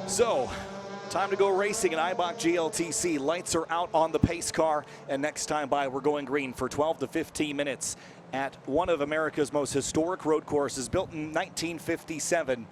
So, time to go racing in Eibach GLTC. Lights are out on the pace car, and next time by, we're going green for 12 to 15 minutes at one of America's most historic road courses, built in 1957.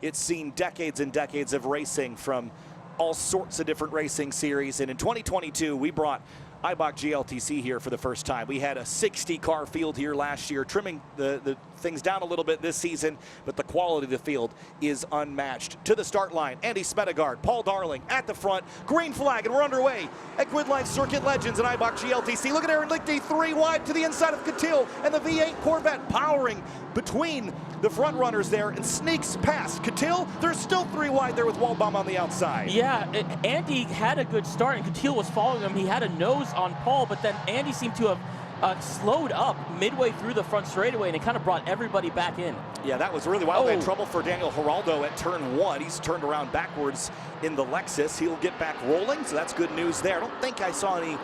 It's seen decades and decades of racing from all sorts of different racing series, and in 2022, we brought Eibach GLTC here for the first time. We had a 60-car field here last year, trimming the things down a little bit this season, but the quality of the field is unmatched. To the start line, Andy Smedegard, Paul Darling at the front, green flag, and we're underway at GRIDLIFE Circuit Legends and Eibach GLTC. Look at Aaron Lichty, 3 wide to the inside of Catil, and the V8 Corvette powering between the front runners there and sneaks past Catil. There's still 3 wide there with Waldbaum on the outside. Yeah, Andy had a good start, and Catil was following him. He had a nose on Paul, but then Andy seemed to have slowed up midway through the front straightaway, and it kind of brought everybody back in. Yeah, that was really wild. They had trouble for Daniel Geraldo at turn 1. He's turned around backwards in the Lexus. He'll get back rolling, so that's good news there. I don't think I saw any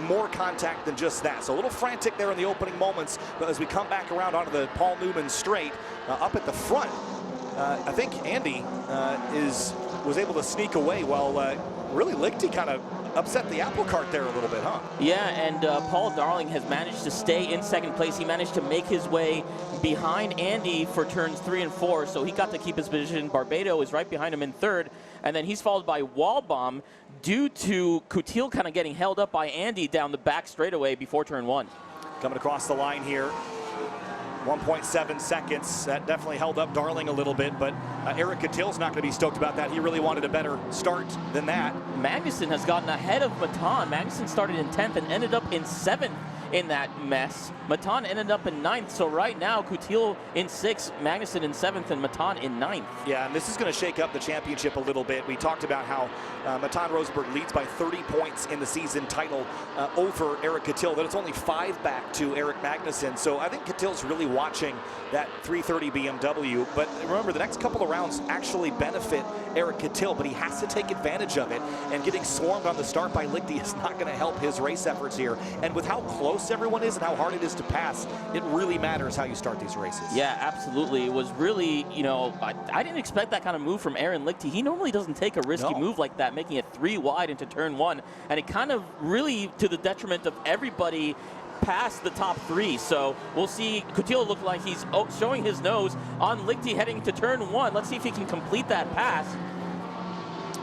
more contact than just that. So a little frantic there in the opening moments, but as we come back around onto the Paul Newman straight, up at the front, I think Andy was able to sneak away while really Lichty kind of upset the apple cart there a little bit, huh? Yeah, and Paul Darling has managed to stay in second place. He managed to make his way behind Andy for turns 3 and 4, so he got to keep his position. Barbado is right behind him in third, and then he's followed by Waldbaum due to Catil kind of getting held up by Andy down the back straightaway before turn 1. Coming across the line here, 1.7 seconds. That definitely held up Darling a little bit, but Eric Catil's not going to be stoked about that. He really wanted a better start than that. Magnussen has gotten ahead of Matan. Magnussen started in 10th and ended up in 7th in that mess. Matan ended up in 9th, so right now Catil in 6th, Magnussen in 7th, and Matan in 9th. Yeah, and this is going to shake up the championship a little bit. We talked about how Matan Rosenberg leads by 30 points in the season title over Eric Catil, but it's only 5 back to Eric Magnussen. So I think Catil's really watching that 330 BMW, but remember, the next couple of rounds actually benefit Eric Catil, but he has to take advantage of it, and getting swarmed on the start by Lichty is not going to help his race efforts here. And with how close everyone is and how hard it is to pass, it really matters how you start these races. Yeah, absolutely. It was really, you know, I didn't expect that kind of move from Aaron Lichty. He normally doesn't take a risky move like that, making it 3 wide into turn 1, and it kind of really to the detriment of everybody past the top 3. So we'll see. Catil looked like he's showing his nose on Lichty heading to turn 1. Let's see if he can complete that pass.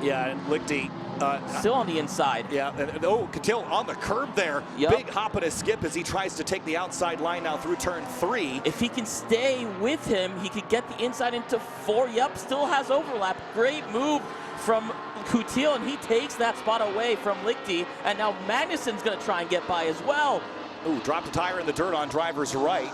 Yeah, and Lichty still on the inside. Yeah, and Catil on the curb there. Yep. Big hop and a skip as he tries to take the outside line now through turn 3. If he can stay with him, he could get the inside into 4. Yep, still has overlap. Great move from Catil, and he takes that spot away from Lichty, and now Magnussen's going to try and get by as well. Ooh, dropped a tire in the dirt on driver's right.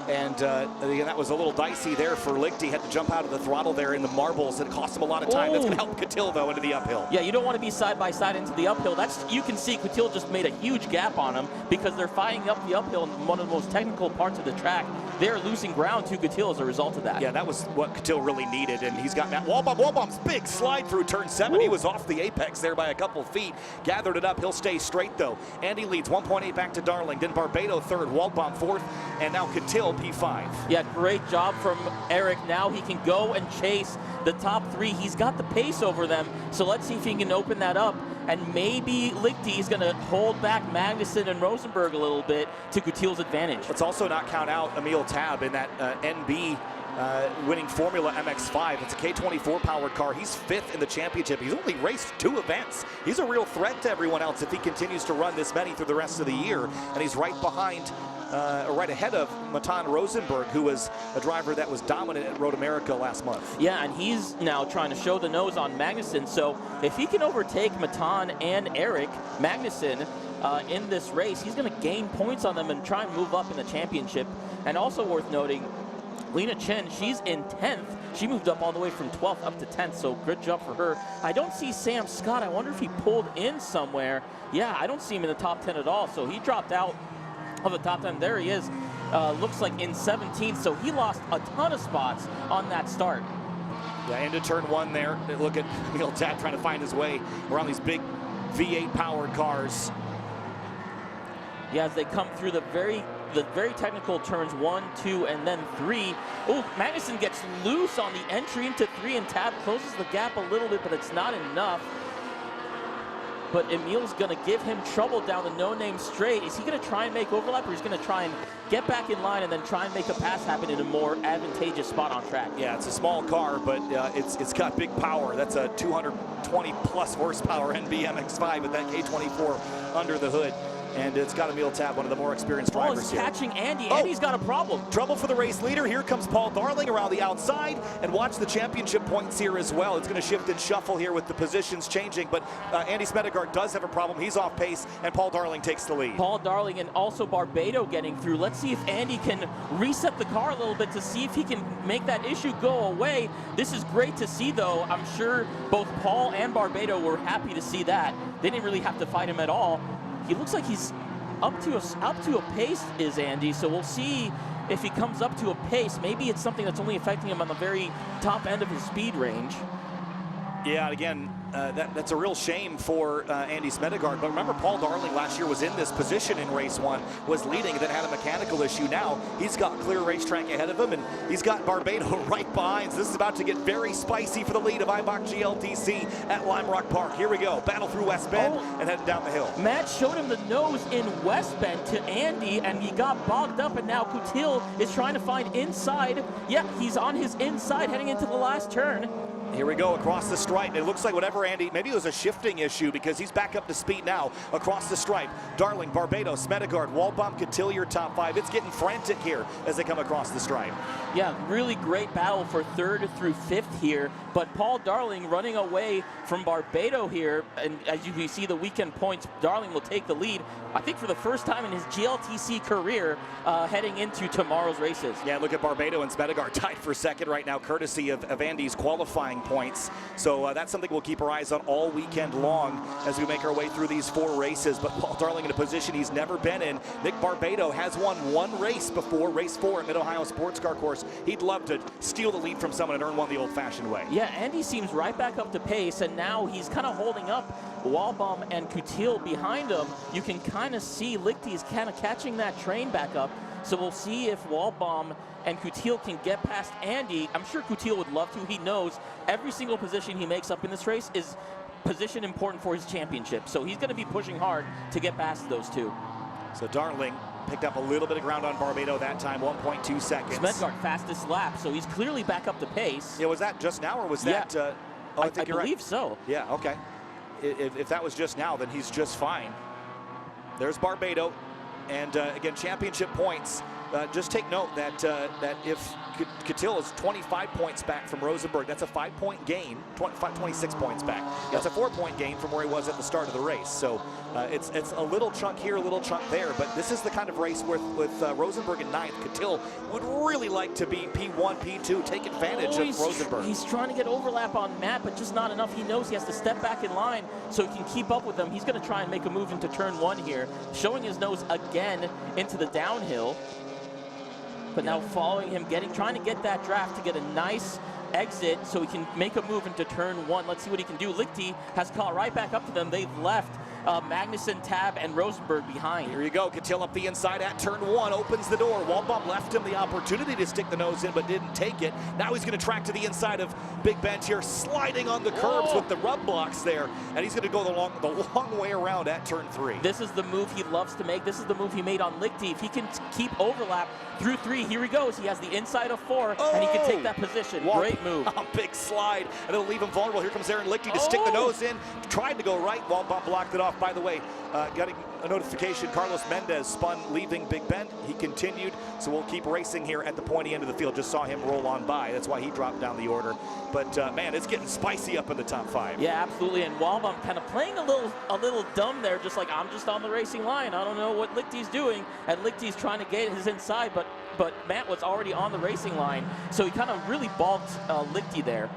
And again, that was a little dicey there for Lichty. Had to jump out of the throttle there in the marbles. It cost him a lot of time. That's going to help Catil, though, into the uphill. Yeah, you don't want to be side by side into the uphill. You can see Catil just made a huge gap on him because they're fighting up the uphill in one of the most technical parts of the track. They're losing ground to Catil as a result of that. Yeah, that was what Catil really needed, and he's got that. Waldbaum's big slide through turn 7. Woo. He was off the apex there by a couple feet. Gathered it up. He'll stay straight, though. Andy leads 1.8 back to Darling. Then Barbado 3rd, Waldbaum 4th, and now Catil P5. Yeah, great job from Eric. Now he can go and chase the top 3. He's got the pace over them, so let's see if he can open that up. And maybe Lichty is going to hold back Magnussen and Rosenberg a little bit to Catil's advantage. Let's also not count out Emil Tab in that NB winning Formula MX-5. It's a K24 powered car. He's 5th in the championship. He's only raced 2 events. He's a real threat to everyone else if he continues to run this many through the rest of the year. And he's right behind, right ahead of Matan Rosenberg, who was a driver that was dominant at Road America last month. Yeah, and he's now trying to show the nose on Magnussen. So if he can overtake Matan and Eric Magnussen in this race, he's going to gain points on them and try and move up in the championship. And also worth noting, Lena Chen, she's in 10th. She moved up all the way from 12th up to 10th, so good job for her. I don't see Sam Scott. I wonder if he pulled in somewhere. Yeah, I don't see him in the top 10 at all, so he dropped out of the top 10. There he is. Looks like in 17th, so he lost a ton of spots on that start. Yeah, into turn 1 there. Look at Emil Tab trying to find his way around these big V8 powered cars. Yeah, as they come through the very the very technical turns 1, 2, and then 3. Oh, Magnuson gets loose on the entry into 3, and Tab closes the gap a little bit, but it's not enough. But Emil's going to give him trouble down the no-name straight. Is he going to try and make overlap, or he's going to try and get back in line and then try and make a pass happen in a more advantageous spot on track? Yeah, it's a small car, but it's got big power. That's a 220-plus horsepower NBMX5 with that K24 under the hood. And it's got Emil Tab, one of the more experienced drivers Paul is here. catching Andy. Andy's got a problem. Trouble for the race leader. Here comes Paul Darling around the outside. And watch the championship points here as well. It's going to shift and shuffle here with the positions changing. But Andy Smedegaard does have a problem. He's off pace, and Paul Darling takes the lead. Paul Darling and also Barbado getting through. Let's see if Andy can reset the car a little bit to see if he can make that issue go away. This is great to see, though. I'm sure both Paul and Barbado were happy to see that. They didn't really have to fight him at all. He looks like he's up to a pace, is Andy, so we'll see if he comes up to a pace. Maybe it's something that's only affecting him on the very top end of his speed range. Yeah, again, that's a real shame for Andy Smedegaard. But remember, Paul Darling last year was in this position in race 1, was leading, and then had a mechanical issue. Now he's got clear racetrack ahead of him, and he's got Barbado right behind. So this is about to get very spicy for the lead of Eibach GLTC at Lime Rock Park. Here we go, battle through West Bend and heading down the hill. Matt showed him the nose in West Bend to Andy, and he got bogged up, and now Coutil is trying to find inside. Yep, he's on his inside heading into the last turn. Here we go across the stripe. It looks like whatever Andy, maybe it was a shifting issue because he's back up to speed now across the stripe. Darling, Barbado, Smedegaard, Walbaum, Coutil, top 5. It's getting frantic here as they come across the stripe. Yeah, really great battle for 3rd through 5th here, but Paul Darling running away from Barbado here, and as you can see the weekend points, Darling will take the lead, I think for the first time in his GLTC career, heading into tomorrow's races. Yeah, look at Barbado and Smedegaard tied for 2nd right now, courtesy of Andy's qualifying points. So that's something we'll keep our eyes on all weekend long as we make our way through these 4 races. But Paul Darling in a position he's never been in. Nick Barbado has won 1 race before, race 4 at Mid-Ohio Sports Car Course. He'd love to steal the lead from someone and earn one the old-fashioned way. Yeah, Andy seems right back up to pace, and now he's kind of holding up Walbaum and Coutil behind him. You can kind of see Lichty's kind of catching that train back up. So we'll see if Walbaum and Coutil can get past Andy. I'm sure Coutil would love to. He knows every single position he makes up in this race is position important for his championship. So he's going to be pushing hard to get past those 2. So Darling picked up a little bit of ground on Barbado that time, 1.2 seconds. Smedegaard fastest lap, so he's clearly back up to pace. Yeah, was that just now or was that? Oh, I think you're believe right. So. Yeah, okay. If that was just now, then he's just fine. There's Barbado. And again, championship points. Just take note that that if Coutil is 25 points back from Rosenberg, that's a 5-point gain, 26 points back. That's a 4-point gain from where he was at the start of the race. So it's a little chunk here, a little chunk there, but this is the kind of race with Rosenberg in 9th. Coutil would really like to be P1, P2, take advantage of Rosenberg. He's trying to get overlap on Matt, but just not enough. He knows he has to step back in line so he can keep up with them. He's going to try and make a move into turn 1 here, showing his nose again into the downhill. But now following him, trying to get that draft to get a nice exit so he can make a move into turn 1. Let's see what he can do. Lichty has caught right back up to them. They've left Magnuson, Tab, and Rosenberg behind. Here you go. Coutil up the inside at turn 1, opens the door. Walbaum left him the opportunity to stick the nose in, but didn't take it. Now he's going to track to the inside of Big Bend here, sliding on the curbs with the rub blocks there, and he's going to go the long way around at turn 3. This is the move he loves to make. This is the move he made on Lichty. If he can keep overlap through 3, here he goes. He has the inside of 4, and he can take that position. Great move. A big slide, and it'll leave him vulnerable. Here comes Aaron Lichty to stick the nose in. Tried to go right. Walbaum blocked it off. By the way, getting a notification, Carlos Mendez spun leaving Big Bend. He continued, so we'll keep racing here at the pointy end of the field. Just saw him roll on by. That's why he dropped down the order. But man, it's getting spicy up in the top 5. Yeah, absolutely. And Walbaum kind of playing a little dumb there, just like, I'm just on the racing line. I don't know what Lichty's doing. And Lichty's trying to get his inside, but Matt was already on the racing line, so he kind of really balked Lichty there.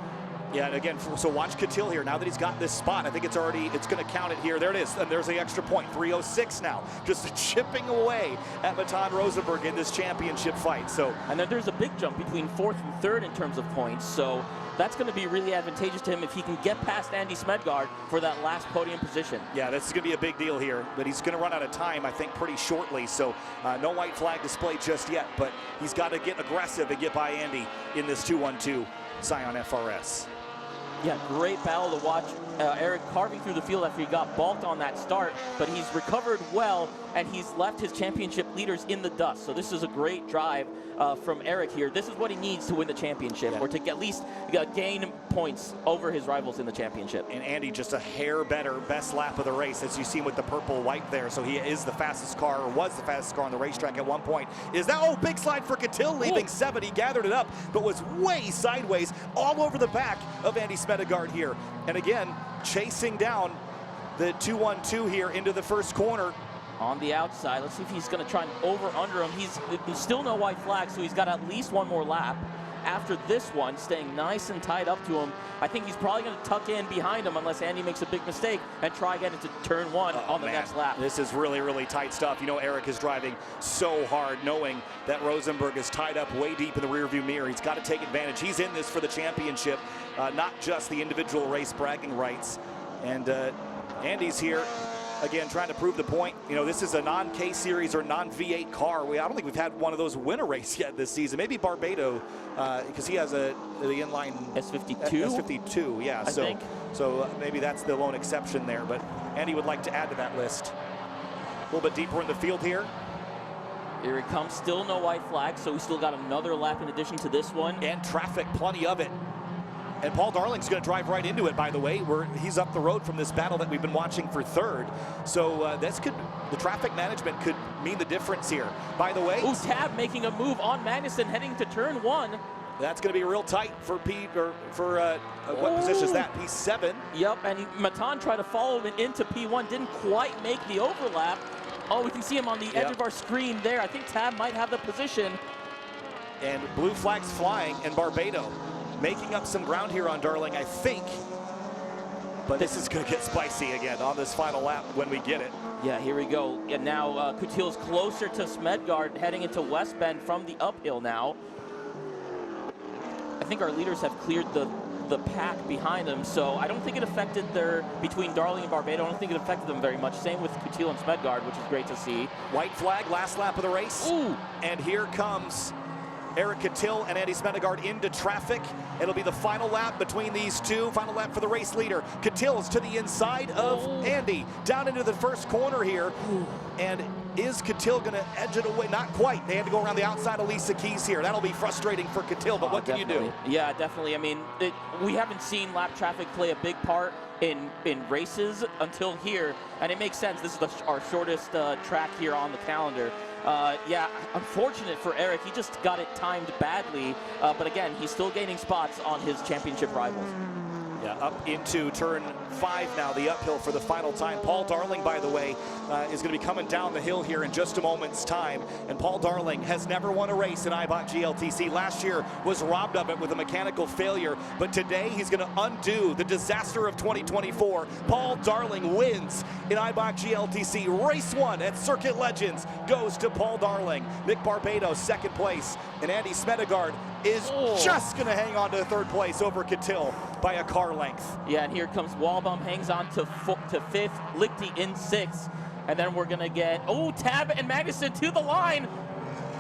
Yeah, and again, so watch Catil here. Now that he's got this spot, I think it's going to count it here. There it is, and there's the extra point, 3:06 now. Just chipping away at Matan Rosenberg in this championship fight. So, and then there's a big jump between 4th and 3rd in terms of points. So that's going to be really advantageous to him if he can get past Andy Smedgaard for that last podium position. Yeah, this is going to be a big deal here, but he's going to run out of time, I think, pretty shortly. So no white flag display just yet, but he's got to get aggressive and get by Andy in this 2-1-2 Scion FRS. Yeah, great battle to watch. Eric carving through the field after he got balked on that start, but he's recovered well, and he's left his championship leaders in the dust. So this is a great drive from Eric here. This is what he needs to win the championship, or to at least gain points over his rivals in the championship. And Andy just a hair better, best lap of the race, as you see with the purple white there. So he is the fastest car, or was the fastest car on the racetrack at one point. Is that, oh, big slide for Catil, leaving 7. He gathered it up, but was way sideways all over the back of Andy Smedgaard here. And again, chasing down the 2-1-2 here into the first corner. On the outside, let's see if he's going to try and over-under him. There's still no white flag, so he's got at least one more lap. After this one, staying nice and tied up to him. I think he's probably going to tuck in behind him unless Andy makes a big mistake and try again into turn 1 on the next lap. This is really, really tight stuff. You know, Eric is driving so hard, knowing that Rosenberg is tied up way deep in the rearview mirror. He's got to take advantage. He's in this for the championship, not just the individual race bragging rights. And Andy's here, again, trying to prove the point. You know, this is a non-K Series or non-V8 car. I don't think we've had one of those win a race yet this season. Maybe Barbado, because he has the inline S52. S52, yeah. I think. So maybe that's the lone exception there. But Andy would like to add to that list. A little bit deeper in the field here. Here he comes. Still no white flag, so we still got another lap in addition to this one. And traffic, plenty of it. And Paul Darling's going to drive right into it, by the way, where he's up the road from this battle that we've been watching for 3rd. So the traffic management could mean the difference here. By the way, ooh, Tab making a move on Magnussen heading to turn 1. That's going to be real tight for what position is that? P7. Yep, and Matan tried to follow him into P1, didn't quite make the overlap. Oh, we can see him on the edge of our screen there. I think Tab might have the position. And blue flags flying, and Barbado making up some ground here on Darling, I think. But this is going to get spicy again on this final lap when we get it. Yeah, here we go. And now Catil's closer to Smedgaard, heading into West Bend from the uphill now. I think our leaders have cleared the pack behind them, so I don't think it affected between Darling and Barbado, I don't think it affected them very much. Same with Catil and Smedgaard, which is great to see. White flag, last lap of the race. Ooh. And here comes Eric Catil and Andy Smedgaard into traffic. It'll be the final lap between these two. Final lap for the race leader. Catil's to the inside of Andy. Down into the first corner here. And is Catil going to edge it away? Not quite. They had to go around the outside of Lisa Keys here. That'll be frustrating for Catil, but what can you do? Yeah, definitely. I mean, we haven't seen lap traffic play a big part in races until here, and it makes sense. This is our shortest track here on the calendar. Yeah, unfortunate for Eric. He just got it timed badly, but again, he's still gaining spots on his championship rivals. Yeah, up into turn 5 now, the uphill for the final time. Paul Darling, by the way, is going to be coming down the hill here in just a moment's time. And Paul Darling has never won a race in Eibach GLTC. Last year was robbed of it with a mechanical failure, but today he's going to undo the disaster of 2024. Paul Darling wins in Eibach GLTC. Race 1 at Circuit Legends goes to Paul Darling. Nick Barbado, 2nd place, and Andy Smedgaard is just going to hang on to 3rd place over Catil by a car length. Yeah, and here comes Walbaum, hangs on to 5th, Lichty in 6th, and then we're going to get, Tab and Magnussen to the line.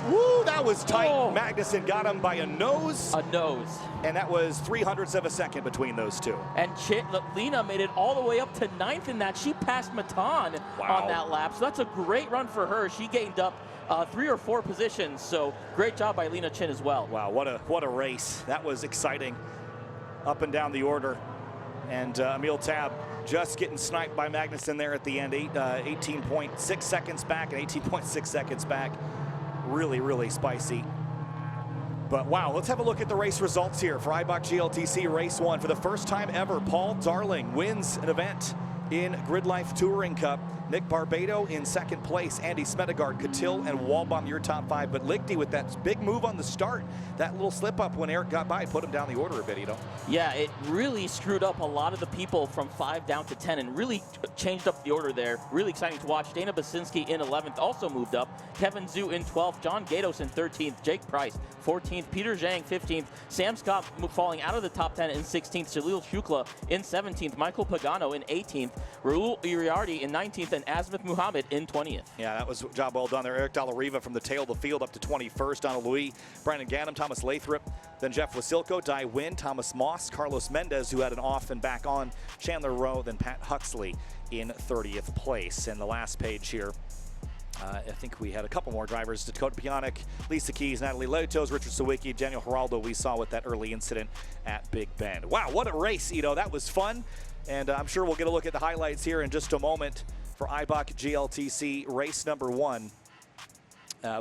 Woo, that was tight. Magnussen got him by a nose. A nose. And that was 0.03 of a second between those two. And Lena made it all the way up to 9th in that. She passed Matan on that lap, so that's a great run for her. She gained up 3 or 4 positions, so great job by Lena Chin as well. Wow, what a race. That was exciting up and down the order. And Emil Tab just getting sniped by Magnussen there at the end, 18.6 seconds back and 18.6 seconds back. Really, really spicy. But wow, let's have a look at the race results here for Eibach GLTC Race 1. For the first time ever, Paul Darling wins an event in GRIDLIFE Touring Cup. Nick Barbado in second place, Andy Smedegaard, Catil, and Walbaum your top 5. But Lichty with that big move on the start, that little slip up when Eric got by, put him down the order a bit, you know? Yeah, it really screwed up a lot of the people from 5 down to 10 and really changed up the order there. Really exciting to watch. Dana Basinski in 11th also moved up. Kevin Zhu in 12th. John Gatos in 13th. Jake Price 14th. Peter Zhang 15th. Sam Scott falling out of the top 10 in 16th. Jalil Shukla in 17th. Michael Pagano in 18th. Raul Iriarty in 19th. And Azmith Muhammad in 20th. Yeah, that was a job well done there. Eric Dallariva from the tail of the field up to 21st. Donald Louis, Brandon Gannam, Thomas Lathrop, then Jeff Wasilko, Dai Wynn, Thomas Moss, Carlos Mendez, who had an off and back on, Chandler Rowe, then Pat Huxley in 30th place. And the last page here, I think we had a couple more drivers. Dakota Pionic, Lisa Keys, Natalie Letos, Richard Sawicki, Daniel Geraldo we saw with that early incident at Big Bend. Wow, what a race, Ito. That was fun. And I'm sure we'll get a look at the highlights here in just a moment for Eibach GLTC race number 1.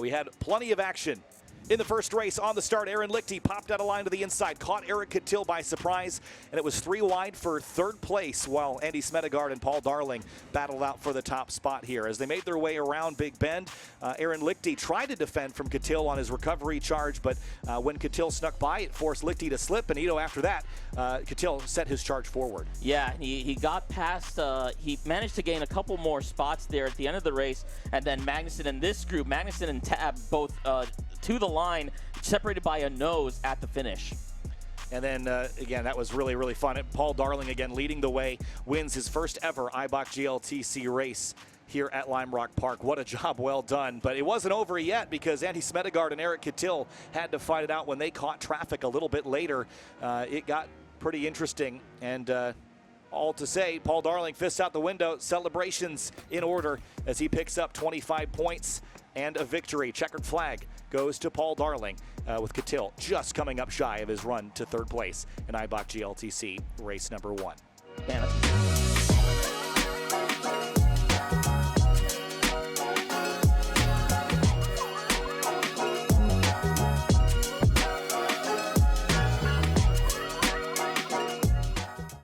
We had plenty of action. In the first race on the start, Aaron Lichty popped out of line to the inside, caught Eric Catil by surprise, and it was 3 wide for 3rd place, while Andy Smedegaard and Paul Darling battled out for the top spot here. As they made their way around Big Bend, Aaron Lichty tried to defend from Catil on his recovery charge, but when Catil snuck by, it forced Lichty to slip, and Ito, after that, Catil set his charge forward. Yeah, he got past, he managed to gain a couple more spots there at the end of the race, and then Magnuson and this group, Magnuson and Tab, both to the line, separated by a nose at the finish. And then, again, that was really, really fun. Paul Darling, again, leading the way, wins his first ever Eibach GLTC race here at Lime Rock Park. What a job well done. But it wasn't over yet, because Andy Smedegaard and Eric Catil had to fight it out when they caught traffic a little bit later. It got pretty interesting. And all to say, Paul Darling fists out the window, celebrations in order as he picks up 25 points and a victory. Checkered flag goes to Paul Darling, with Catil just coming up shy of his run to 3rd place in Eibach GLTC race number 1. Man,